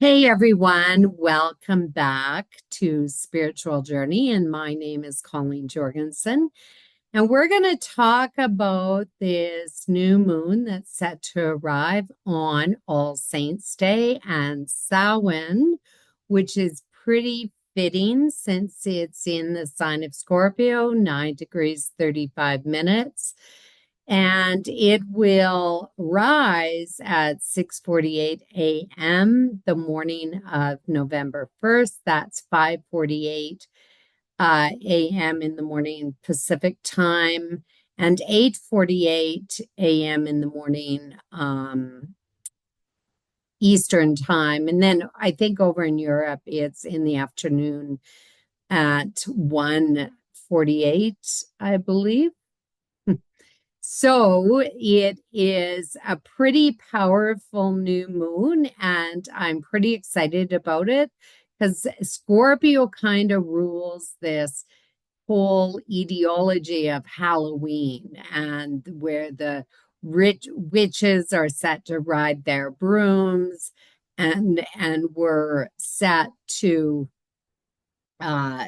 Hey everyone, welcome back to Spiritual Journey. And my name is Colleen Jorgensen. And we're going to talk about this new moon that's set to arrive on All Saints Day and Samhain, which is pretty fitting since it's in the sign of Scorpio, 9 degrees 35 minutes, and it will rise at 6:48 a.m. the morning of November 1st. That's 5:48 a.m. in the morning Pacific time and 8:48 a.m. in the morning Eastern time. And then I think over in Europe, it's in the afternoon at 1:48, I believe. So it is a pretty powerful new moon, and I'm pretty excited about it because Scorpio kind of rules this whole ideology of Halloween and where the rich witches are set to ride their brooms and we're set to uh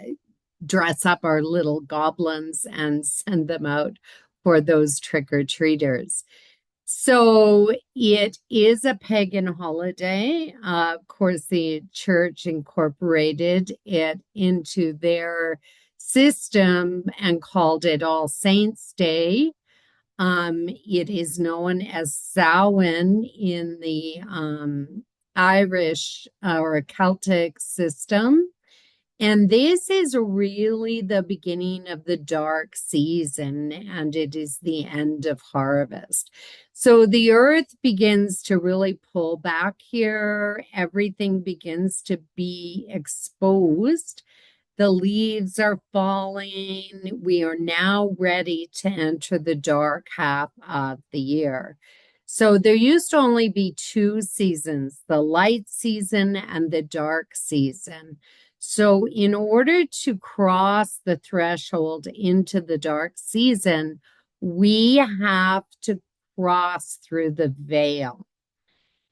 dress up our little goblins and send them out for those trick-or-treaters. So it is a pagan holiday. Of course, the church incorporated it into their system and called it All Saints' Day. It is known as Samhain in the Irish or Celtic system. And this is really the beginning of the dark season, and it is the end of harvest. So the earth begins to really pull back here. Everything begins to be exposed. The leaves are falling. We are now ready to enter the dark half of the year. So there used to only be two seasons, the light season and the dark season. So in order to cross the threshold into the dark season, we have to cross through the veil.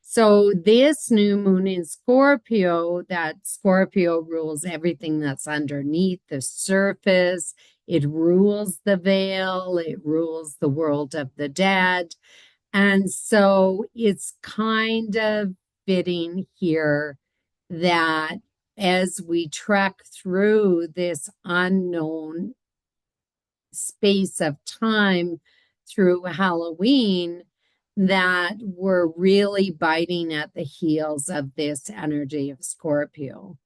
So this new moon in Scorpio, that Scorpio rules everything that's underneath the surface. It rules the veil. It rules the world of the dead. And so it's kind of fitting here that as we trek through this unknown space of time through Halloween, that we're really biting at the heels of this energy of Scorpio.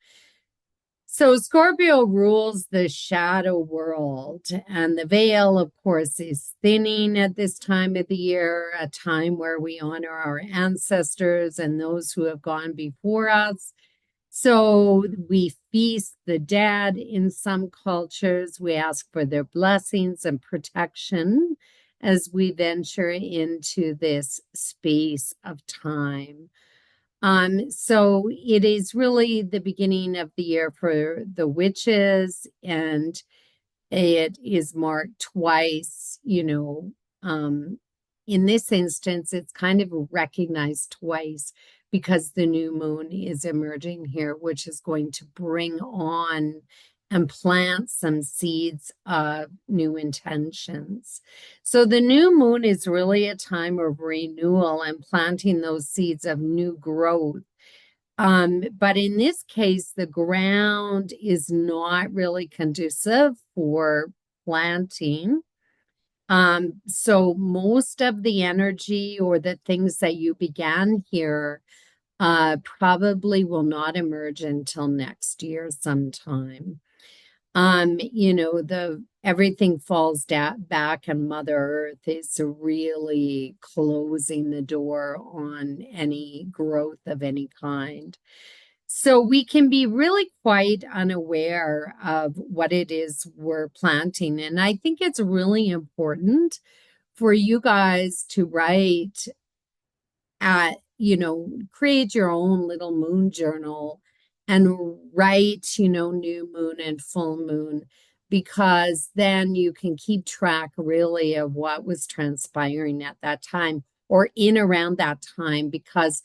So Scorpio rules the shadow world, and the veil, of course, is thinning at this time of the year, a time where we honor our ancestors and those who have gone before us. So we feast the dead in some cultures. We ask for their blessings and protection as we venture into this space of time. So it is really the beginning of the year for the witches, and it is marked twice, in this instance, it's kind of recognized twice because the new moon is emerging here, which is going to bring on and plant some seeds of new intentions. So the new moon is really a time of renewal and planting those seeds of new growth. But in this case, the ground is not really conducive for planting. So most of the energy or the things that you began here probably will not emerge until next year sometime. The everything falls back, and Mother Earth is really closing the door on any growth of any kind. So we can be really quite unaware of what it is we're planting. And I think it's really important for you guys to write create your own little moon journal and write, new moon and full moon, because then you can keep track really of what was transpiring at that time or in around that time, because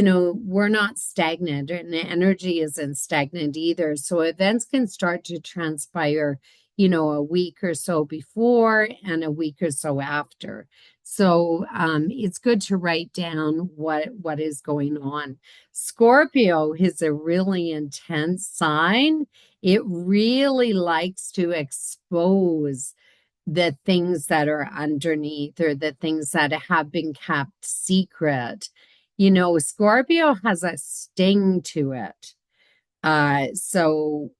we're not stagnant and the energy isn't stagnant either. So events can start to transpire, a week or so before and a week or so after. So it's good to write down what is going on. Scorpio is a really intense sign. It really likes to expose the things that are underneath or the things that have been kept secret. Scorpio has a sting to it. So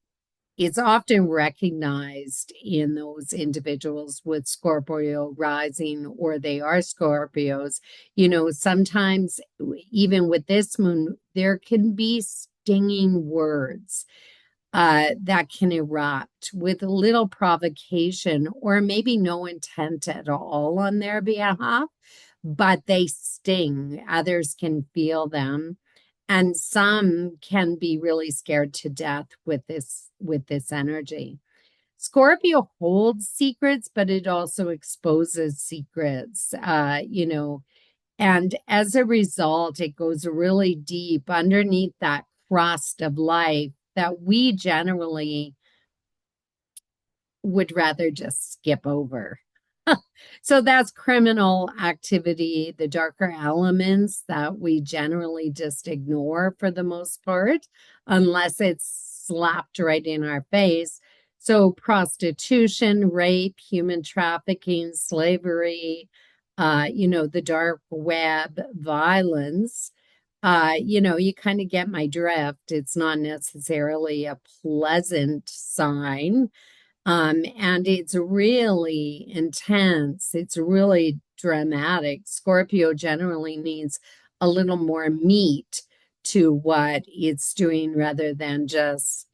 it's often recognized in those individuals with Scorpio rising or they are Scorpios. Sometimes even with this moon, there can be stinging words that can erupt with a little provocation or maybe no intent at all on their behalf, but they sting. Others can feel them. And some can be really scared to death with this energy. Scorpio holds secrets, but it also exposes secrets, and as a result, it goes really deep underneath that crust of life that we generally would rather just skip over. So that's criminal activity, the darker elements that we generally just ignore for the most part, unless it's slapped right in our face. So prostitution, rape, human trafficking, slavery, the dark web, violence. You kind of get my drift. It's not necessarily a pleasant sign. And it's really intense. It's really dramatic. Scorpio generally needs a little more meat to what it's doing rather than just,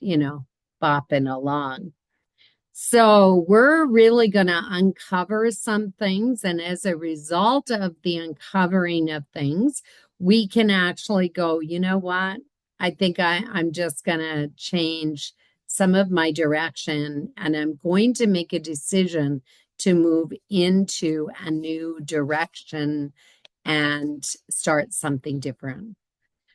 bopping along. So we're really going to uncover some things. And as a result of the uncovering of things, we can actually go, you know what? I think I'm just going to change some of my direction and I'm going to make a decision to move into a new direction and start something different.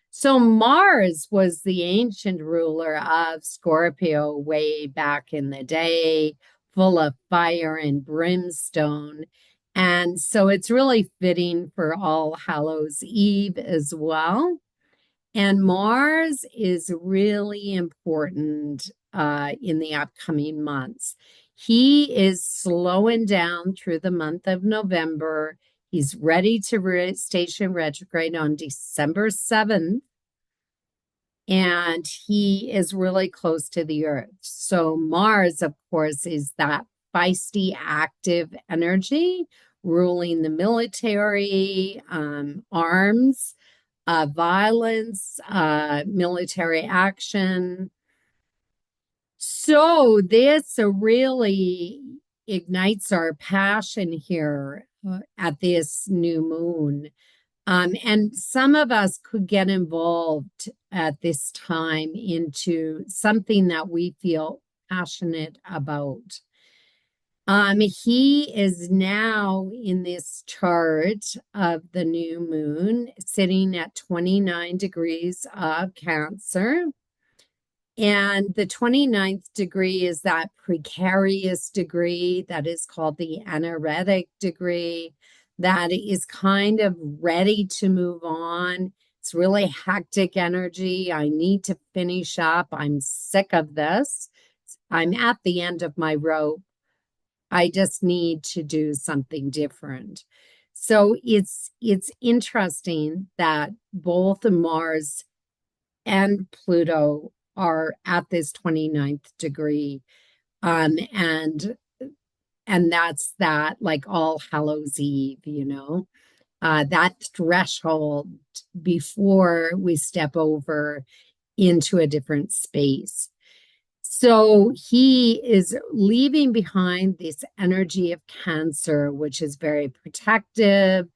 So Mars was the ancient ruler of Scorpio way back in the day, full of fire and brimstone. And so it's really fitting for All Hallows Eve as well. And Mars is really important in the upcoming months. He is slowing down through the month of November. He's ready to station retrograde on December 7th. And he is really close to the Earth. So Mars, of course, is that feisty, active energy ruling the military, arms, violence, military action. So this really ignites our passion here at this new moon. And some of us could get involved at this time into something that we feel passionate about. He is now in this chart of the new moon sitting at 29 degrees of Cancer. And the 29th degree is that precarious degree that is called the anaretic degree, that is kind of ready to move on. It's really hectic energy. I need to finish up. I'm sick of this. I'm at the end of my rope. I just need to do something different. So it's interesting that both Mars and Pluto are at this 29th degree. And that's that like All Hallows Eve, that threshold before we step over into a different space. So he is leaving behind this energy of Cancer, which is very protective.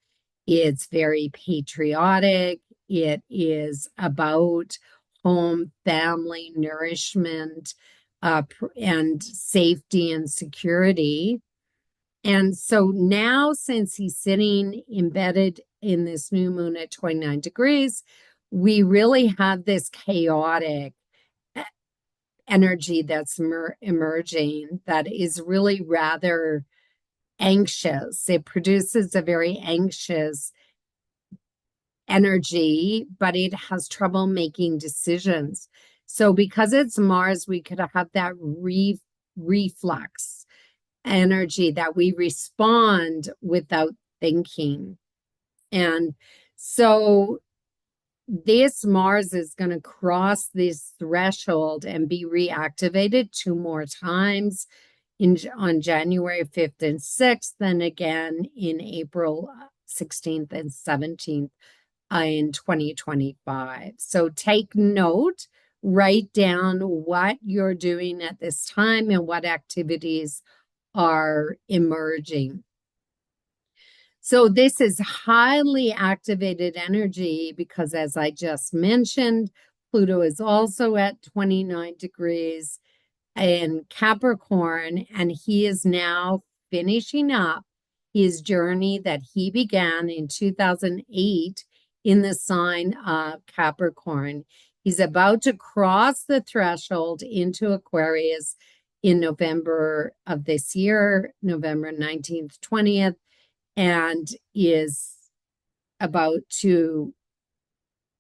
It's very patriotic. It is about home, family, nourishment, and safety and security. And so now, since he's sitting embedded in this new moon at 29 degrees, we really have this chaotic energy that's emerging that is really rather anxious. It produces a very anxious energy, but it has trouble making decisions. So because it's Mars, we could have that reflux energy that we respond without thinking. And so this Mars is going to cross this threshold and be reactivated 2 more times on January 5th and 6th, then again in April 16th and 17th in 2025. So take note, write down what you're doing at this time and what activities are emerging. So this is highly activated energy because, as I just mentioned, Pluto is also at 29 degrees in Capricorn, and he is now finishing up his journey that he began in 2008 in the sign of Capricorn. He's about to cross the threshold into Aquarius in November of this year, November 19th, 20th, and is about to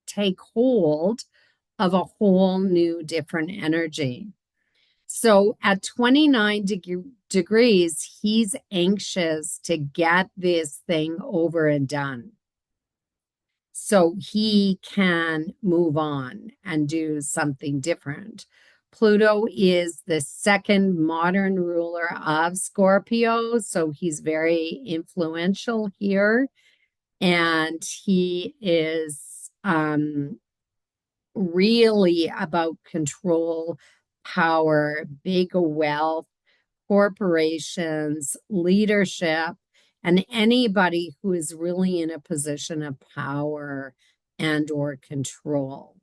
take hold of a whole new different energy. So at 29 degrees, he's anxious to get this thing over and done so he can move on and do something different. Pluto is the second modern ruler of Scorpio, so he's very influential here. And he is really about control, power, big wealth, corporations, leadership, and anybody who is really in a position of power and or control.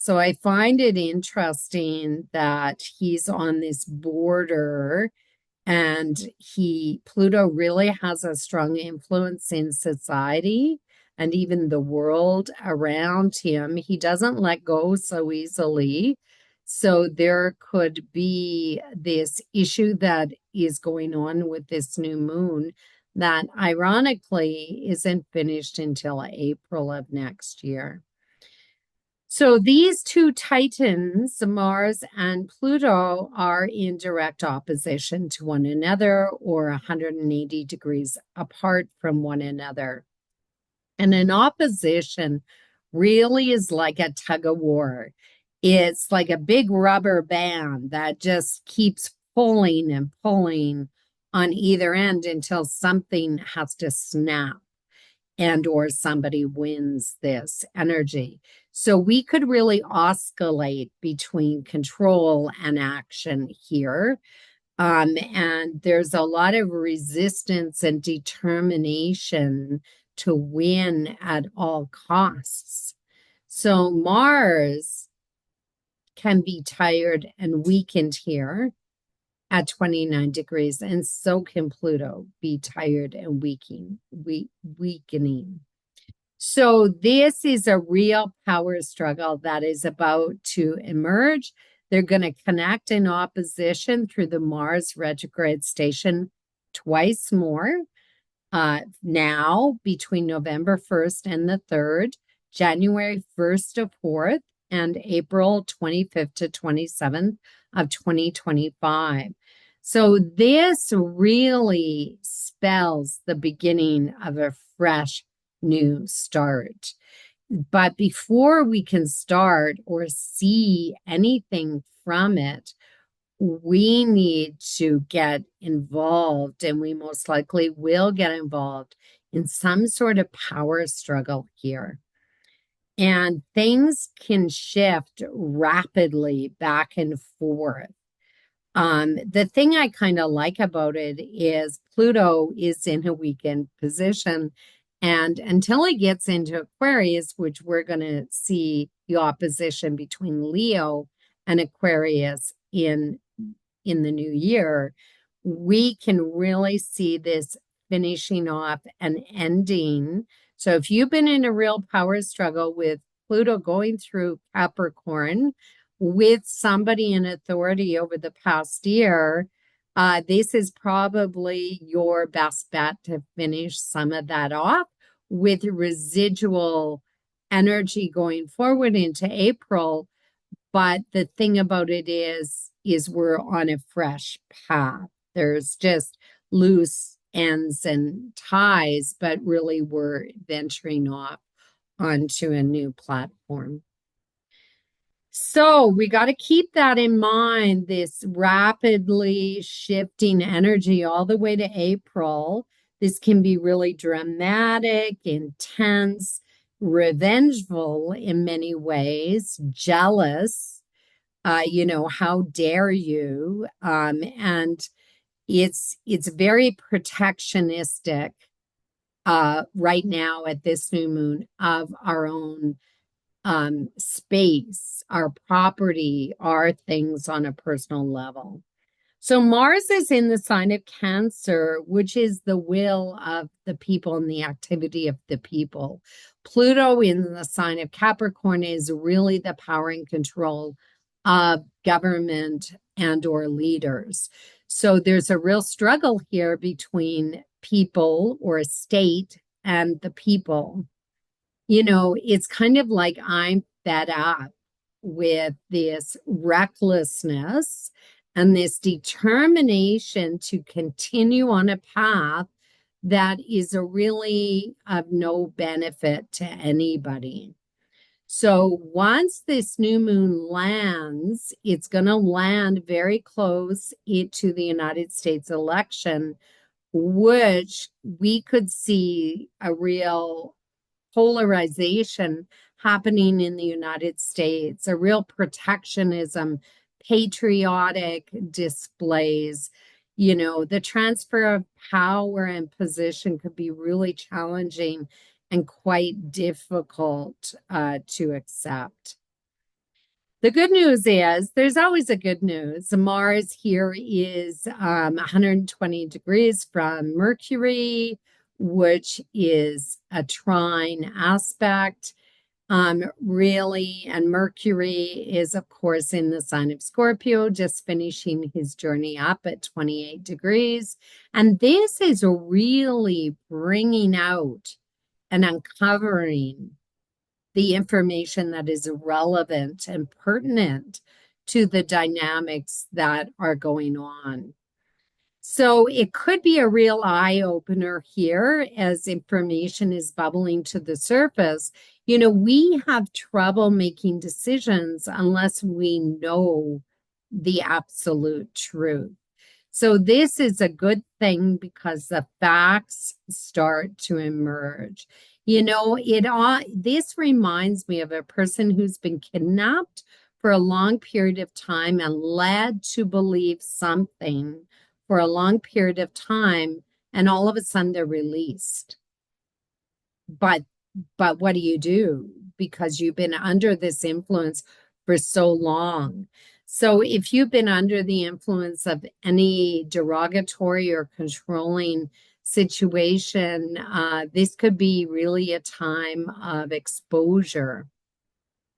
So I find it interesting that he's on this border, and Pluto really has a strong influence in society and even the world around him. He doesn't let go so easily. So there could be this issue that is going on with this new moon that ironically isn't finished until April of next year. So these two titans, Mars and Pluto, are in direct opposition to one another or 180 degrees apart from one another. And an opposition really is like a tug of war. It's like a big rubber band that just keeps pulling and pulling on either end until something has to snap and or somebody wins this energy. So we could really oscillate between control and action here. And there's a lot of resistance and determination to win at all costs. So Mars can be tired and weakened here at 29 degrees, and so can Pluto be tired and weakening. So this is a real power struggle that is about to emerge. They're going to connect in opposition through the Mars retrograde station twice more now between November 1st and the 3rd, January 1st to 4th, and April 25th to 27th of 2025. So this really spells the beginning of a fresh new start. But before we can start or see anything from it, we need to get involved, and we most likely will get involved in some sort of power struggle here. And things can shift rapidly back and forth. The thing I kind of like about it is Pluto is in a weakened position. And until it gets into Aquarius, which we're going to see the opposition between Leo and Aquarius in the new year, we can really see this finishing off and ending. So if you've been in a real power struggle with Pluto going through Capricorn with somebody in authority over the past year, this is probably your best bet to finish some of that off with residual energy going forward into April. But the thing about it is we're on a fresh path. There's just loose ends and ties, but really we're venturing off onto a new platform. So we got to keep that in mind, this rapidly shifting energy all the way to April. This can be really dramatic, intense, revengeful in many ways, jealous. How dare you? And it's very protectionistic right now at this new moon of our own space, our property, our things on a personal level. So Mars is in the sign of Cancer, which is the will of the people and the activity of the people. Pluto in the sign of Capricorn is really the power and control of government and or leaders. So there's a real struggle here between people or a state and the people. It's kind of like I'm fed up with this recklessness and this determination to continue on a path that is really of no benefit to anybody. So once this new moon lands, it's going to land very close to the United States election, which we could see a real polarization happening in the United States, a real protectionism, patriotic displays. The transfer of power and position could be really challenging and quite difficult to accept. The good news is there's always a good news. Mars here is 120 degrees from Mercury, which is a trine aspect. Really, and Mercury is, of course, in the sign of Scorpio, just finishing his journey up at 28 degrees. And this is really bringing out and uncovering the information that is relevant and pertinent to the dynamics that are going on. So it could be a real eye opener here as information is bubbling to the surface. We have trouble making decisions unless we know the absolute truth. So this is a good thing because the facts start to emerge. This reminds me of a person who's been kidnapped for a long period of time and led to believe something for a long period of time, and all of a sudden they're released. But what do you do? Because you've been under this influence for so long. So if you've been under the influence of any derogatory or controlling situation, this could be really a time of exposure.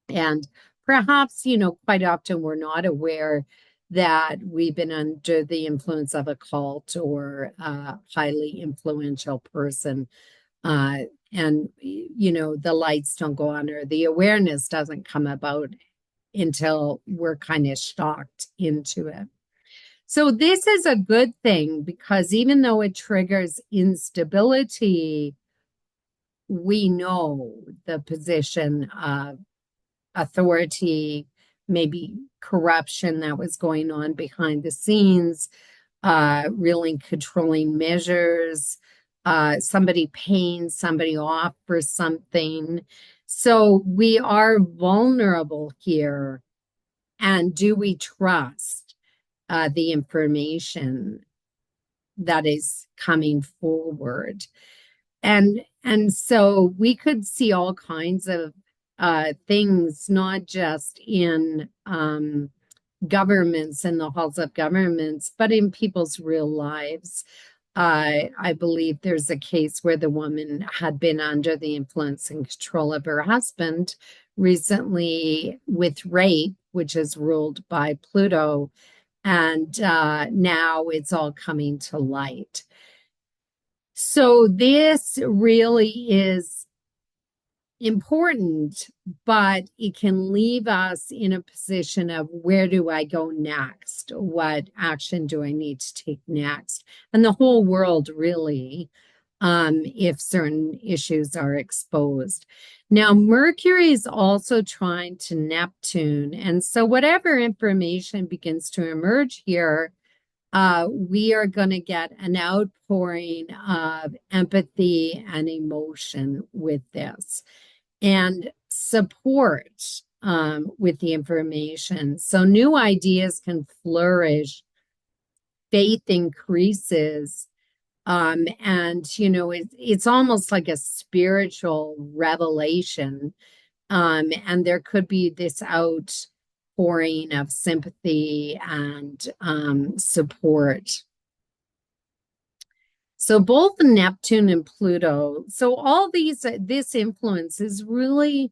And perhaps, quite often we're not aware that we've been under the influence of a cult or a highly influential person. The lights don't go on or the awareness doesn't come about until we're kind of shocked into it. So this is a good thing because even though it triggers instability, we know the position of authority, maybe corruption that was going on behind the scenes, really controlling measures, somebody paying somebody off for something. So we are vulnerable here. And do we trust the information that is coming forward? And so we could see all kinds of things, not just in governments and the halls of governments, but in people's real lives. I believe there's a case where the woman had been under the influence and control of her husband recently with rape, which is ruled by Pluto, and now it's all coming to light. So this really is important, but it can leave us in a position of where do I go next? What action do I need to take next? And the whole world really, if certain issues are exposed. Now, Mercury is also trying to Neptune. And so whatever information begins to emerge here, we are going to get an outpouring of empathy and emotion with this and support with the information. So new ideas can flourish, faith increases, and it's almost like a spiritual revelation. And there could be this outpouring of sympathy and support. So both Neptune and Pluto, so all this influence is really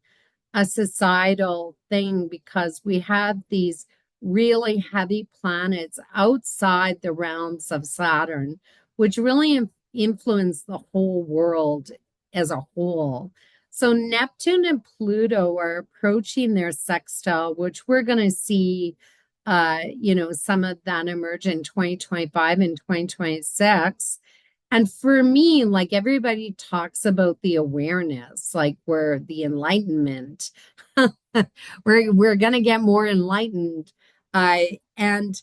a societal thing because we have these really heavy planets outside the realms of Saturn, which really influence the whole world as a whole. So Neptune and Pluto are approaching their sextile, which we're going to see, some of that emerge in 2025 and 2026. And for me, like everybody talks about the awareness, like we're the enlightenment. We're gonna get more enlightened. And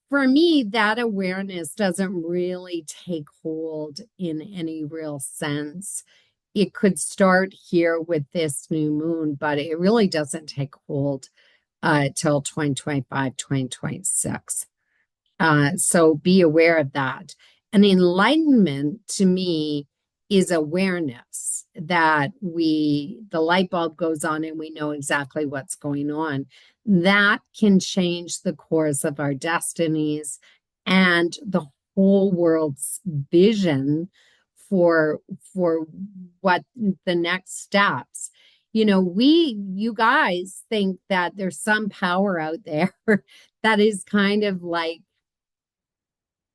for me, that awareness doesn't really take hold in any real sense. It could start here with this new moon, but it really doesn't take hold till 2025, 2026. So be aware of that. And enlightenment to me is awareness that the light bulb goes on and we know exactly what's going on. That can change the course of our destinies and the whole world's vision for what the next steps. You guys think that there's some power out there that is kind of like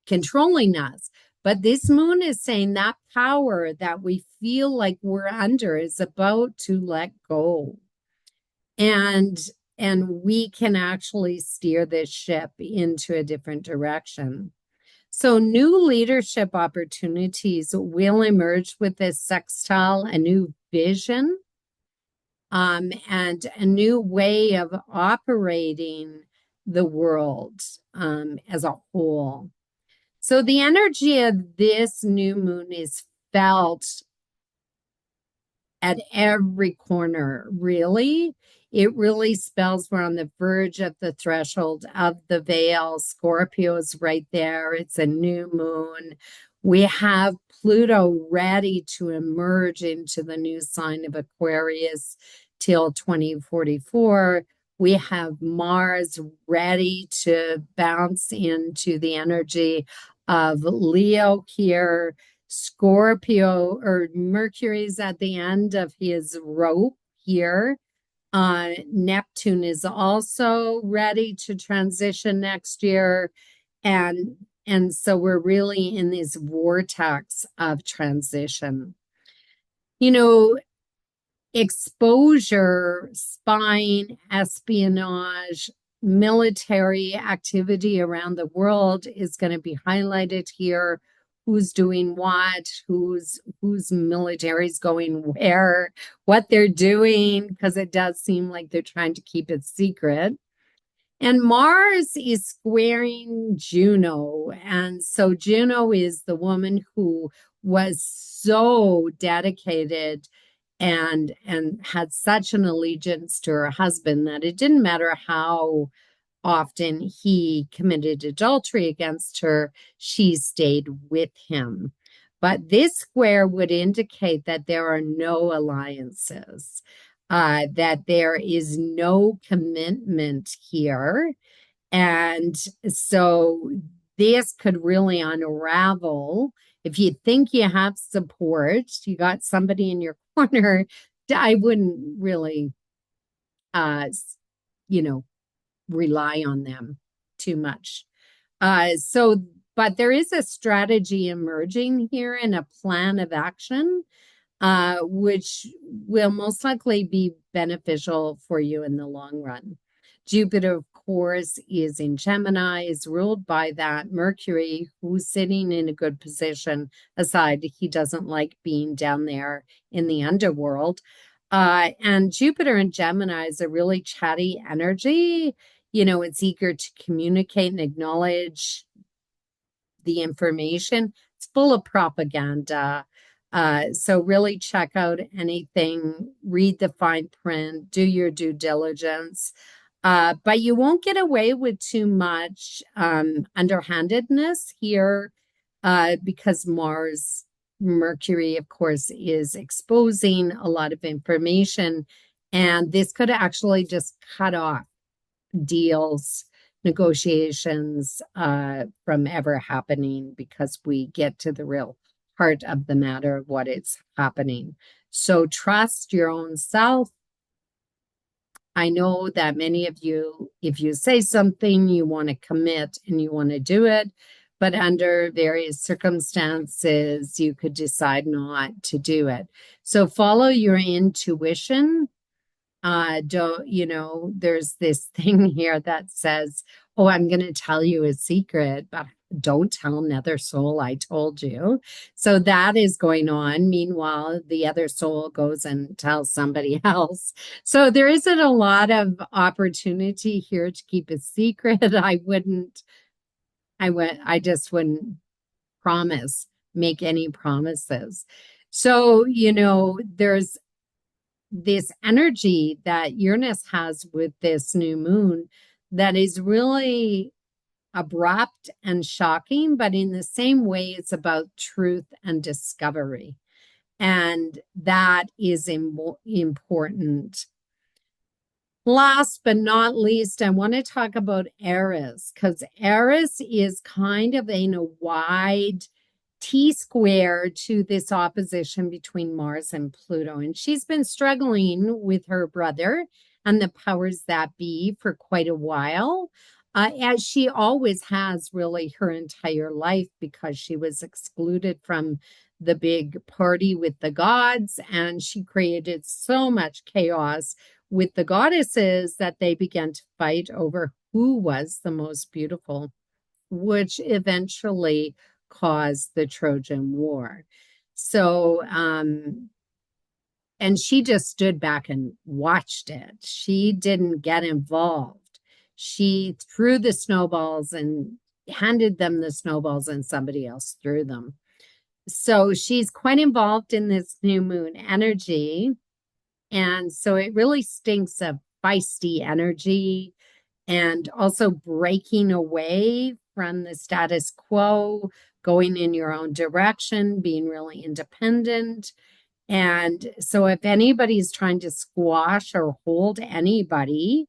controlling us. But this moon is saying that power that we feel like we're under is about to let go. And we can actually steer this ship into a different direction. So new leadership opportunities will emerge with this sextile, a new vision, and a new way of operating the world as a whole. So the energy of this new moon is felt at every corner, really. It really spells we're on the verge of the threshold of the veil. Scorpio is right there. It's a new moon. We have Pluto ready to emerge into the new sign of Aquarius till 2044. We have Mars ready to bounce into the energy of Leo here. Scorpio or Mercury's at the end of his rope here. Neptune is also ready to transition next year. And so we're really in this vortex of transition. Exposure, spying, espionage, military activity around the world is going to be highlighted here. Who's doing what, whose military's going where, what they're doing, because it does seem like they're trying to keep it secret. And Mars is squaring Juno. And so Juno is the woman who was so dedicated and had such an allegiance to her husband that it didn't matter how often he committed adultery against her, she stayed with him. But this square would indicate that there are no alliances, that there is no commitment here. And so this could really unravel. If you think you have support, you got somebody in your corner, I wouldn't really you know, rely on them too much. So, but there is a strategy emerging here and a plan of action, which will most likely be beneficial for you in the long run. Jupiter, of course, is in Gemini, is ruled by that Mercury, who's sitting in a good position. Aside, he doesn't like being down there in the underworld. And Jupiter in Gemini is a really chatty energy. It's eager to communicate and acknowledge the information. It's full of propaganda. So really check out anything, read the fine print, do your due diligence. But you won't get away with too much underhandedness here because Mercury, of course, is exposing a lot of information. And this could actually just cut off deals, negotiations from ever happening because we get to the real heart of the matter of what is happening. So trust your own self. I know that many of you, if you say something, you want to commit and you want to do it, but under various circumstances, you could decide not to do it. So follow your intuition. There's this thing here that says, oh, I'm going to tell you a secret, but don't tell another soul I told you. So that is going on. Meanwhile, the other soul goes and tells somebody else. So there isn't a lot of opportunity here to keep a secret. I just wouldn't make any promises. So, there's this energy that Uranus has with this new moon that is really abrupt and shocking, but in the same way, it's about truth and discovery. And that is important. Last but not least, I want to talk about Eris, because Eris is kind of in a wide T-square to this opposition between Mars and Pluto. And she's been struggling with her brother and the powers that be for quite a while, as she always has really her entire life, because she was excluded from the big party with the gods, and she created so much chaos with the goddesses that they began to fight over who was the most beautiful, which eventually caused the Trojan War. So, and she just stood back and watched it. She didn't get involved. She threw the snowballs and handed them the snowballs, and somebody else threw them. So she's quite involved in this new moon energy. And so it really stinks of feisty energy and also breaking away from the status quo, going in your own direction, being really independent. And so if anybody's trying to squash or hold anybody,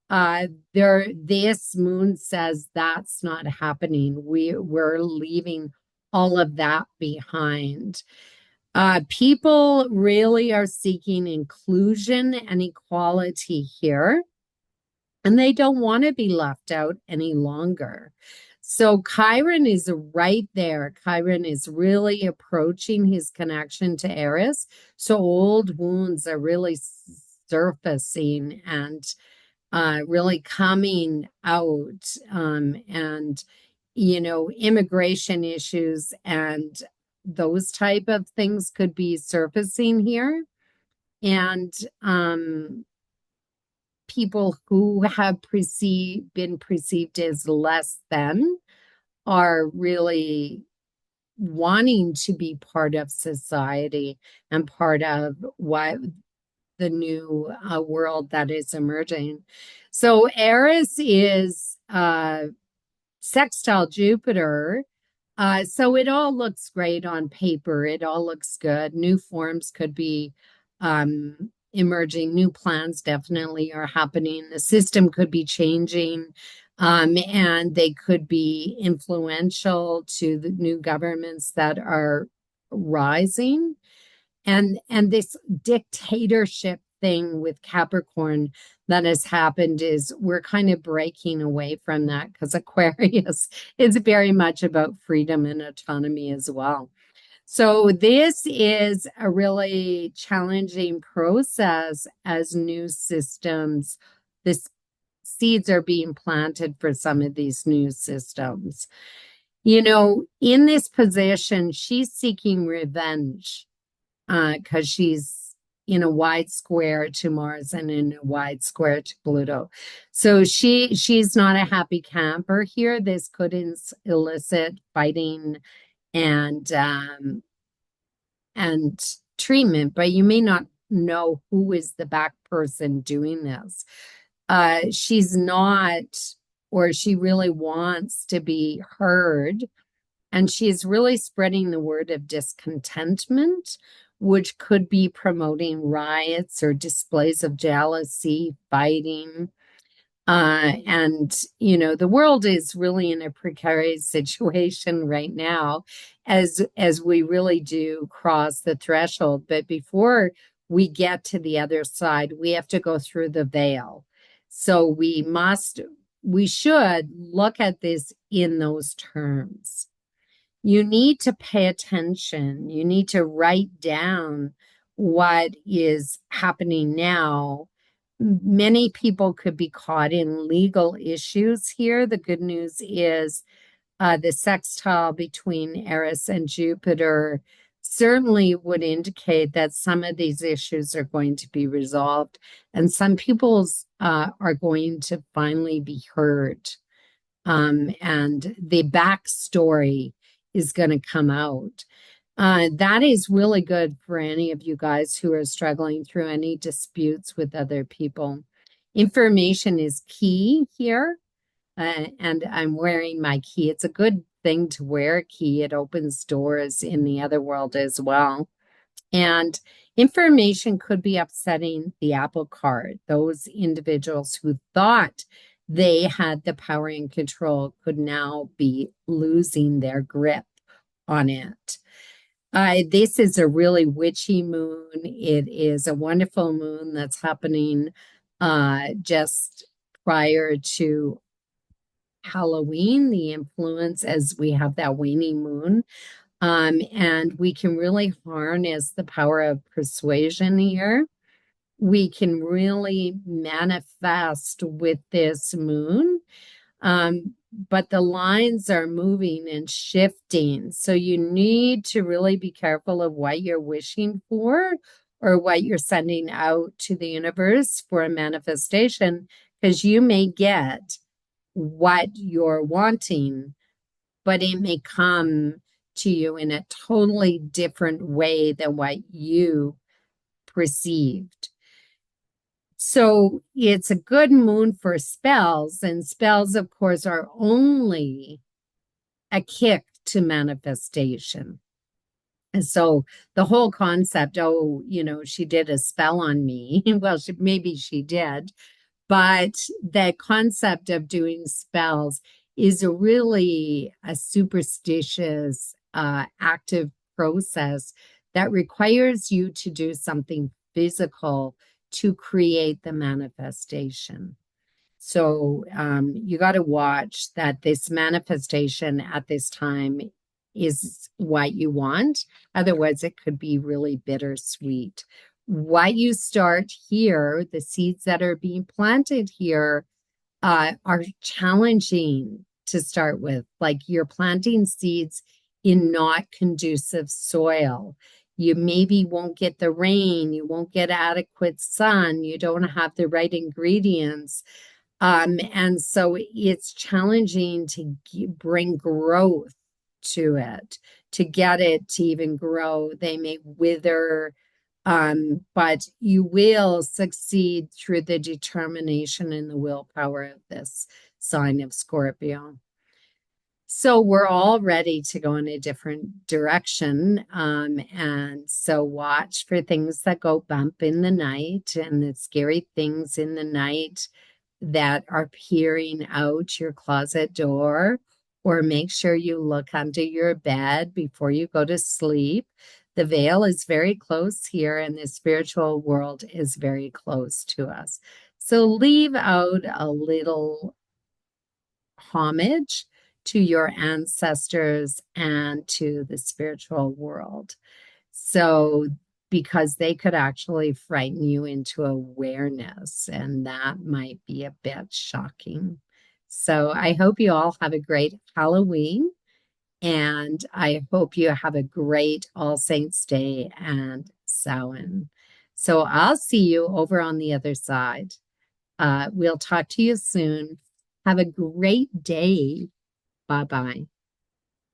this moon says that's not happening. We're leaving all of that behind. People really are seeking inclusion and equality here, and they don't want to be left out any longer. So Chiron is right there. Chiron is really approaching his connection to Eris. So old wounds are really surfacing and really coming out. And, immigration issues and those type of things could be surfacing here. And people who have been perceived as less than are really wanting to be part of society and part of what the new world that is emerging. So Eris is sextile Jupiter. So it all looks great on paper. It all looks good. New forms could be emerging. New plans definitely are happening. The system could be changing, and they could be influential to the new governments that are rising. And this dictatorship thing with Capricorn that has happened is we're kind of breaking away from that because Aquarius is very much about freedom and autonomy as well. So this is a really challenging process as new systems, this seeds are being planted for some of these new systems. You know, in this position, she's seeking revenge because she's in a wide square to Mars and in a wide square to Pluto. So she's not a happy camper here. This could elicit fighting and and treatment, but you may not know who is the back person doing this. She's not, or she really wants to be heard, and she's really spreading the word of discontentment, which could be promoting riots or displays of jealousy, fighting. And, you know, the world is really in a precarious situation right now as we really do cross the threshold. But before we get to the other side, we have to go through the veil. So we should look at this in those terms. You need to pay attention. You need to write down what is happening now. Many people could be caught in legal issues here. The good news is the sextile between Eris and Jupiter certainly would indicate that some of these issues are going to be resolved and some people's are going to finally be heard. And the backstory is going to come out. That is really good for any of you guys who are struggling through any disputes with other people. Information is key here, and I'm wearing my key. It's a good thing to wear a key. It opens doors in the other world as well. And information could be upsetting the apple cart. Those individuals who thought they had the power and control could now be losing their grip on it. This is a really witchy moon. It is a wonderful moon that's happening just prior to Halloween, the influence as we have that waning moon. And we can really harness the power of persuasion here. We can really manifest with this moon. But the lines are moving and shifting. So you need to really be careful of what you're wishing for or what you're sending out to the universe for a manifestation, because you may get what you're wanting, but it may come to you in a totally different way than what you perceived. So it's a good moon for spells, and spells, of course, are only a kick to manifestation. And so the whole concept, oh, you know, she did a spell on me. Well, maybe she did, but the concept of doing spells is really a superstitious, active process that requires you to do something physical to create the manifestation. So you got to watch that this manifestation at this time is what you want. Otherwise, it could be really bittersweet. What you start here, the seeds that are being planted here, are challenging to start with. Like you're planting seeds in not conducive soil. You maybe won't get the rain, you won't get adequate sun, you don't have the right ingredients. And so it's challenging to bring growth to it, to get it to even grow. They may wither, but you will succeed through the determination and the willpower of this sign of Scorpio. So we're all ready to go in a different direction. And so watch for things that go bump in the night and the scary things in the night that are peering out your closet door, or make sure you look under your bed before you go to sleep. The veil is very close here, and the spiritual world is very close to us. So leave out a little homage to your ancestors and to the spiritual world. So, because they could actually frighten you into awareness, and that might be a bit shocking. So, I hope you all have a great Halloween, and I hope you have a great All Saints Day and Samhain. So, I'll see you over on the other side. We'll talk to you soon. Have a great day. Bye bye.